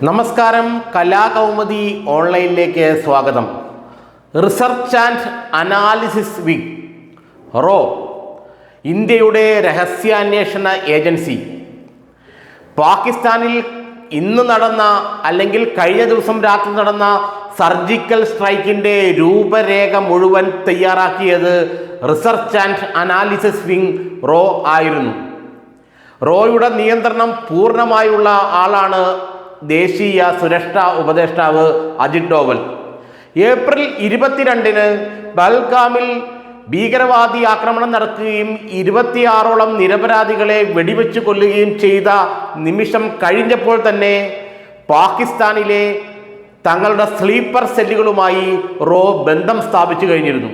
നമസ്കാരം, കലാകൗമുദി ഓൺലൈനിലേക്ക് സ്വാഗതം. റിസർച്ച് ആൻഡ് അനാലിസിസ് വിങ് റോ, ഇന്ത്യയുടെ രഹസ്യാന്വേഷണ ഏജൻസി, പാകിസ്ഥാനിൽ ഇന്ന് നടന്ന അല്ലെങ്കിൽ കഴിഞ്ഞ ദിവസം രാത്രി നടന്ന സർജിക്കൽ സ്ട്രൈക്കിൻ്റെ രൂപരേഖ മുഴുവൻ തയ്യാറാക്കിയത് റിസർച്ച് ആൻഡ് അനാലിസിസ് വിങ് റോ ആയിരുന്നു. റോയുടെ നിയന്ത്രണം പൂർണ്ണമായുള്ള ആളാണ് ദേശീയ സുരക്ഷാ ഉപദേഷ്ടാവ് അജിത് ഡോവൽ. ഏപ്രിൽ 22-ന് ബൽഗാമിൽ ഭീകരവാദി ആക്രമണം നടക്കുകയും 26ഓളം നിരപരാധികളെ വെടിവെച്ച് കൊല്ലുകയും ചെയ്ത നിമിഷം കഴിഞ്ഞപ്പോൾ തന്നെ പാകിസ്ഥാനിലെ തങ്ങളുടെ സ്ലീപ്പർ സെല്ലുകളുമായി റോ ബന്ധം സ്ഥാപിച്ചു കഴിഞ്ഞിരുന്നു.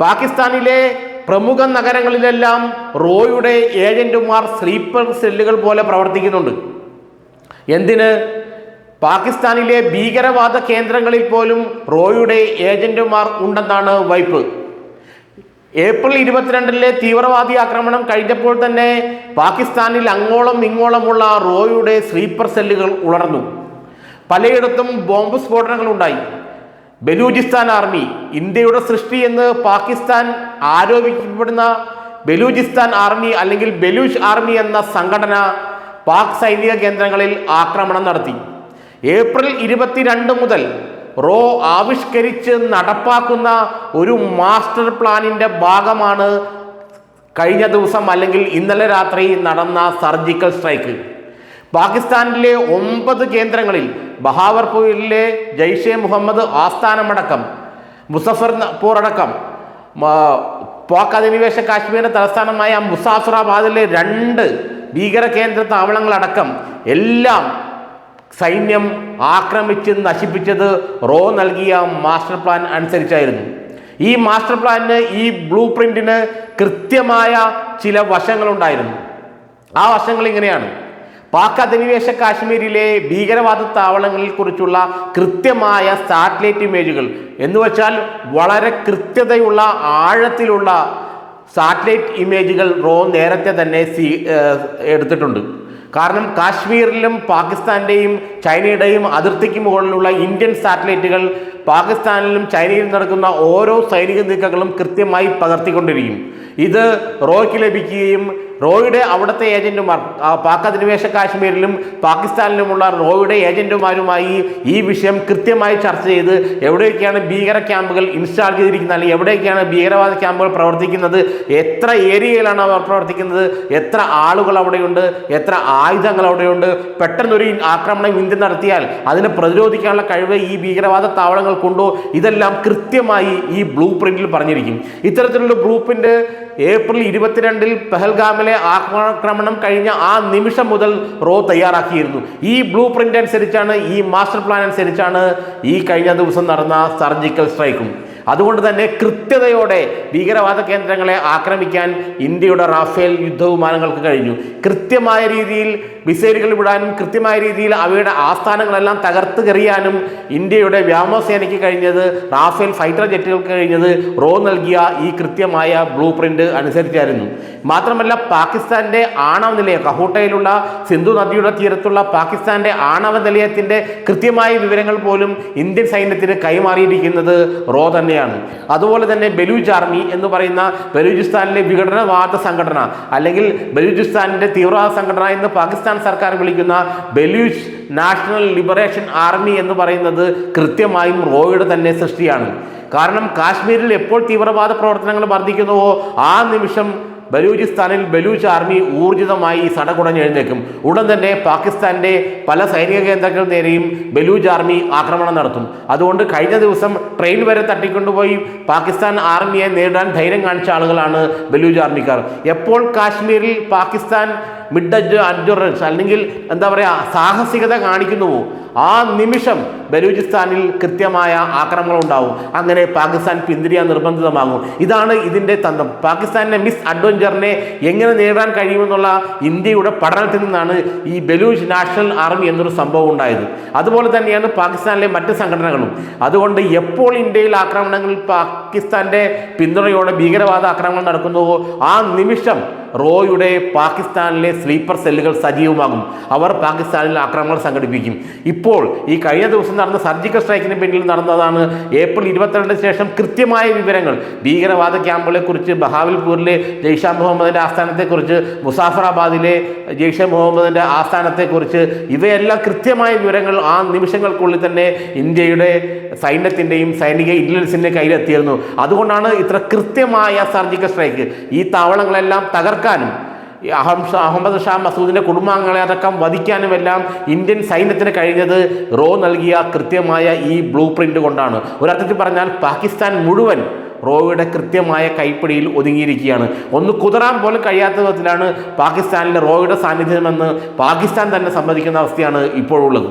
പാകിസ്ഥാനിലെ പ്രമുഖ നഗരങ്ങളിലെല്ലാം റോയുടെ ഏജന്റുമാർ സ്ലീപ്പർ സെല്ലുകൾ പോലെ പ്രവർത്തിക്കുന്നുണ്ട്. എന്തിന്? പാകിസ്ഥാനിലെ ഭീകരവാദ കേന്ദ്രങ്ങളിൽ പോലും റോയുടെ ഏജന്റുമാർ ഉണ്ടെന്നാണ് വൈപ്പ്. ഏപ്രിൽ 22-ലെ തീവ്രവാദി ആക്രമണം കഴിഞ്ഞപ്പോൾ തന്നെ പാകിസ്ഥാനിൽ അങ്ങോളം ഇങ്ങോളമുള്ള റോയുടെ സ്ലീപ്പർ സെല്ലുകൾ ഉണർന്നു. പലയിടത്തും ബോംബ് സ്ഫോടനങ്ങൾ ഉണ്ടായി. ബലൂചിസ്ഥാൻ ആർമി, ഇന്ത്യയുടെ സൃഷ്ടി എന്ന് പാകിസ്ഥാൻ ആരോപിക്കപ്പെടുന്ന ബലൂചിസ്ഥാൻ ആർമി അല്ലെങ്കിൽ ബലൂച്ച് ആർമി എന്ന സംഘടന പാക് സൈനിക കേന്ദ്രങ്ങളിൽ ആക്രമണം നടത്തി. ഏപ്രിൽ 22 മുതൽ റോ ആവിഷ്കരിച്ച് നടപ്പാക്കുന്ന ഒരു മാസ്റ്റർ പ്ലാനിൻ്റെ ഭാഗമാണ് കഴിഞ്ഞ ദിവസം അല്ലെങ്കിൽ ഇന്നലെ രാത്രി നടന്ന സർജിക്കൽ സ്ട്രൈക്ക്. പാകിസ്ഥാനിലെ 9 കേന്ദ്രങ്ങളിൽ ബഹാവർപൂരിലെ ജയ്ഷെ മുഹമ്മദ് ആസ്ഥാനമടക്കം, മുസഫർപൂർ അടക്കം, പാക് അധിനിവേശ കാശ്മീരിന്റെ തലസ്ഥാനമായ മുസാഫറാബാദിലെ 2 ഭീകര കേന്ദ്ര താവളങ്ങളടക്കം എല്ലാം സൈന്യം ആക്രമിച്ച് നശിപ്പിച്ചത് റോ നൽകിയ മാസ്റ്റർ പ്ലാൻ അനുസരിച്ചായിരുന്നു. ഈ മാസ്റ്റർ പ്ലാനിന്, ഈ ബ്ലൂ പ്രിന്റിന് കൃത്യമായ ചില വശങ്ങളുണ്ടായിരുന്നു. ആ വശങ്ങൾ ഇങ്ങനെയാണ്: പാക് അധിനിവേശ കാശ്മീരിലെ ഭീകരവാദ താവളങ്ങളെ കുറിച്ചുള്ള കൃത്യമായ സാറ്റലൈറ്റ് ഇമേജുകൾ, എന്നുവെച്ചാൽ വളരെ കൃത്യതയുള്ള ആഴത്തിലുള്ള സാറ്റലൈറ്റ് ഇമേജുകൾ റോ നേരത്തെ തന്നെ എടുത്തിട്ടുണ്ട്. കാരണം കാശ്മീരിലും പാകിസ്ഥാൻ്റെയും ചൈനയുടെയും അതിർത്തിക്ക് മുകളിലുള്ള ഇന്ത്യൻ സാറ്റലൈറ്റുകൾ പാകിസ്ഥാനിലും ചൈനയിലും നടക്കുന്ന ഓരോ സൈനിക നീക്കങ്ങളും കൃത്യമായി പകർത്തിക്കൊണ്ടിരിക്കും. ഇത് റോയ്ക്ക് ലഭിക്കുകയും റോയുടെ അവിടുത്തെ ഏജന്റുമാർ പാക് അധിനിവേശ കാശ്മീരിലും പാകിസ്ഥാനിലുമുള്ള റോയുടെ ഏജന്റുമാരുമായി ഈ വിഷയം കൃത്യമായി ചർച്ച ചെയ്ത് എവിടെയൊക്കെയാണ് ഭീകര ക്യാമ്പുകൾ ഇൻസ്റ്റാൾ ചെയ്തിരിക്കുന്നത്, അല്ലെങ്കിൽ എവിടെയൊക്കെയാണ് ഭീകരവാദ ക്യാമ്പുകൾ പ്രവർത്തിക്കുന്നത്, എത്ര ഏരിയയിലാണ് അവർ പ്രവർത്തിക്കുന്നത്, എത്ര ആളുകൾ അവിടെയുണ്ട്, എത്ര ആയുധങ്ങൾ അവിടെയുണ്ട്, പെട്ടെന്നൊരു ആക്രമണം ഇന്ത്യ നടത്തിയാൽ അതിനെ പ്രതിരോധിക്കാനുള്ള കഴിവ് ഈ ഭീകരവാദ താവളങ്ങൾക്കുണ്ടോ, ഇതെല്ലാം കൃത്യമായി ഈ ബ്ലൂ പ്രിന്റിൽ പറഞ്ഞിരിക്കും. ഇത്തരത്തിലുള്ള ബ്ലൂ പ്രിന്റ് ഏപ്രിൽ 22-ൽ പെഹൽഗാമിലെ ആക്രമണം കഴിഞ്ഞ ആ നിമിഷം മുതൽ റോ തയ്യാറാക്കിയിരുന്നു. ഈ ബ്ലൂ പ്രിന്റ് അനുസരിച്ചാണ്, ഈ മാസ്റ്റർ പ്ലാൻ അനുസരിച്ചാണ് ഈ കഴിഞ്ഞ ദിവസം നടന്ന സർജിക്കൽ സ്ട്രൈക്കും. അതുകൊണ്ട് തന്നെ കൃത്യതയോടെ ഭീകരവാദ കേന്ദ്രങ്ങളെ ആക്രമിക്കാൻ ഇന്ത്യയുടെ റാഫേൽ യുദ്ധവിമാനങ്ങൾക്ക് കഴിഞ്ഞു. കൃത്യമായ രീതിയിൽ മിസൈലുകൾ വിടാനും കൃത്യമായ രീതിയിൽ അവയുടെ ആസ്ഥാനങ്ങളെല്ലാം തകർത്തെറിയാനും ഇന്ത്യയുടെ വ്യോമസേനയ്ക്ക് കഴിഞ്ഞത്, റാഫേൽ ഫൈറ്റർ ജെറ്റുകൾക്ക് കഴിഞ്ഞത് റോ നൽകിയ ഈ കൃത്യമായ ബ്ലൂ പ്രിന്റ് അനുസരിച്ചായിരുന്നു. മാത്രമല്ല, പാകിസ്ഥാന്റെ ആണവ നിലയം, കഹൂട്ടയിലുള്ള സിന്ധു നദിയുടെ തീരത്തുള്ള പാകിസ്ഥാന്റെ ആണവ നിലയത്തിന്റെ കൃത്യമായ വിവരങ്ങൾ പോലും ഇന്ത്യൻ സൈന്യത്തിന് കൈമാറിയിരിക്കുന്നത് റോ തന്നെയാണ്. അതുപോലെ തന്നെ ബലൂച്ച് ആർമി എന്ന് പറയുന്ന ബലൂചിസ്ഥാനിലെ വിഘടനവാദ സംഘടന, അല്ലെങ്കിൽ ബലൂചിസ്ഥാനിന്റെ തീവ്രവാദ സംഘടന എന്ന് പാകിസ്ഥാൻ സർക്കാർ വിളിക്കുന്ന ബലൂച്ച് നാഷണൽ ലിബറേഷൻ ആർമി എന്ന് പറയുന്നത് കൃത്യമായും റോയുടെ തന്നെ സൃഷ്ടിയാണ്. കാരണം കാശ്മീരിൽ എപ്പോൾ തീവ്രവാദ പ്രവർത്തനങ്ങൾ വർദ്ധിക്കുന്നുവോ ആ നിമിഷം ബലൂചിസ്ഥാനിൽ ബലൂച്ച് ആർമി ഊർജിതമായി സടകുടഞ്ഞെഴുന്നേക്കും. ഉടൻ തന്നെ പാകിസ്ഥാന്റെ പല സൈനിക കേന്ദ്രങ്ങൾ നേരെയും ബലൂച്ച് ആർമി ആക്രമണം നടത്തും. അതുകൊണ്ട് കഴിഞ്ഞ ദിവസം ട്രെയിൻ വരെ തട്ടിക്കൊണ്ടുപോയി പാകിസ്ഥാൻ ആർമിയെ നേരിടാൻ ധൈര്യം കാണിച്ച ആളുകളാണ് ബലൂച്ച് ആർമിക്കാർ. എപ്പോൾ കാശ്മീരിൽ പാകിസ്ഥാൻ മിഡ് അഡ്ജുറൻസ് അല്ലെങ്കിൽ എന്താ പറയുക, സാഹസികത കാണിക്കുന്നുവോ ആ നിമിഷം ബലൂചിസ്ഥാനിൽ കൃത്യമായ ആക്രമണം ഉണ്ടാവും. അങ്ങനെ പാകിസ്ഥാൻ പിന്തിരിയാൻ നിർബന്ധിതമാകും. ഇതാണ് ഇതിൻ്റെ തന്ത്രം. പാകിസ്ഥാനിലെ മിസ് അഡ്വഞ്ചറിനെ എങ്ങനെ നേരിടാൻ കഴിയുമെന്നുള്ള ഇന്ത്യയുടെ പഠനത്തിൽ നിന്നാണ് ഈ ബലൂച്ച് നാഷണൽ ആർമി എന്നൊരു സംഭവം ഉണ്ടായത്. അതുപോലെ തന്നെയാണ് പാകിസ്ഥാനിലെ മറ്റ് സംഘടനകളും. അതുകൊണ്ട് എപ്പോൾ ഇന്ത്യയിൽ ആക്രമണങ്ങളിൽ പാകിസ്ഥാന്റെ പിന്തുണയോടെ ഭീകരവാദ ആക്രമണം നടക്കുന്നുവോ ആ നിമിഷം റോയുടെ പാകിസ്ഥാനിലെ സ്ലീപ്പർ സെല്ലുകൾ സജീവമാകും. അവർ പാകിസ്ഥാനിൽ ആക്രമണങ്ങൾ സംഘടിപ്പിക്കും. ഇപ്പോൾ ഈ കഴിഞ്ഞ ദിവസം നടന്ന സർജിക്കൽ സ്ട്രൈക്കിന് പിന്നിൽ നടന്നതാണ് ഏപ്രിൽ 22 ശേഷം കൃത്യമായ വിവരങ്ങൾ ഭീകരവാദ ക്യാമ്പുകളെ കുറിച്ച്, ബഹാവൽപൂരിലെ ജെയ്ഷെ മുഹമ്മദിന്റെ ആസ്ഥാനത്തെക്കുറിച്ച്, മുസാഫറാബാദിലെ ജെയ്ഷെ മുഹമ്മദിന്റെ ആസ്ഥാനത്തെക്കുറിച്ച്, ഇവയെല്ലാം കൃത്യമായ വിവരങ്ങൾ ആ നിമിഷങ്ങൾക്കുള്ളിൽ തന്നെ ഇന്ത്യയുടെ സൈന്യത്തിൻ്റെയും സൈനിക ഇന്റലിജൻസിൻ്റെ കയ്യിലെത്തിയിരുന്നു. അതുകൊണ്ടാണ് ഇത്ര കൃത്യമായ സർജിക്കൽ സ്ട്രൈക്ക്. ഈ താവളങ്ങളെല്ലാം തകർക്കാനും അഹമ്മദ് ഷാ മസൂദിന്റെ കുടുംബാംഗങ്ങളെ അടക്കം വധിക്കാനുമെല്ലാം ഇന്ത്യൻ സൈന്യത്തിന് കഴിഞ്ഞത് റോ നൽകിയ കൃത്യമായ ഈ ബ്ലൂ പ്രിന്റ് കൊണ്ടാണ്. ഒരർത്ഥത്തിൽ പറഞ്ഞാൽ പാകിസ്ഥാൻ മുഴുവൻ റോയുടെ കൃത്യമായ കൈപ്പിടിയിൽ ഒതുങ്ങിയിരിക്കുകയാണ്. ഒന്ന് കുതറാൻ പോലും കഴിയാത്ത വിധത്തിലാണ് പാകിസ്ഥാനിലെ റോയുടെ സാന്നിധ്യമെന്ന് പാകിസ്ഥാൻ തന്നെ സമ്മതിക്കുന്ന അവസ്ഥയാണ് ഇപ്പോഴുള്ളത്.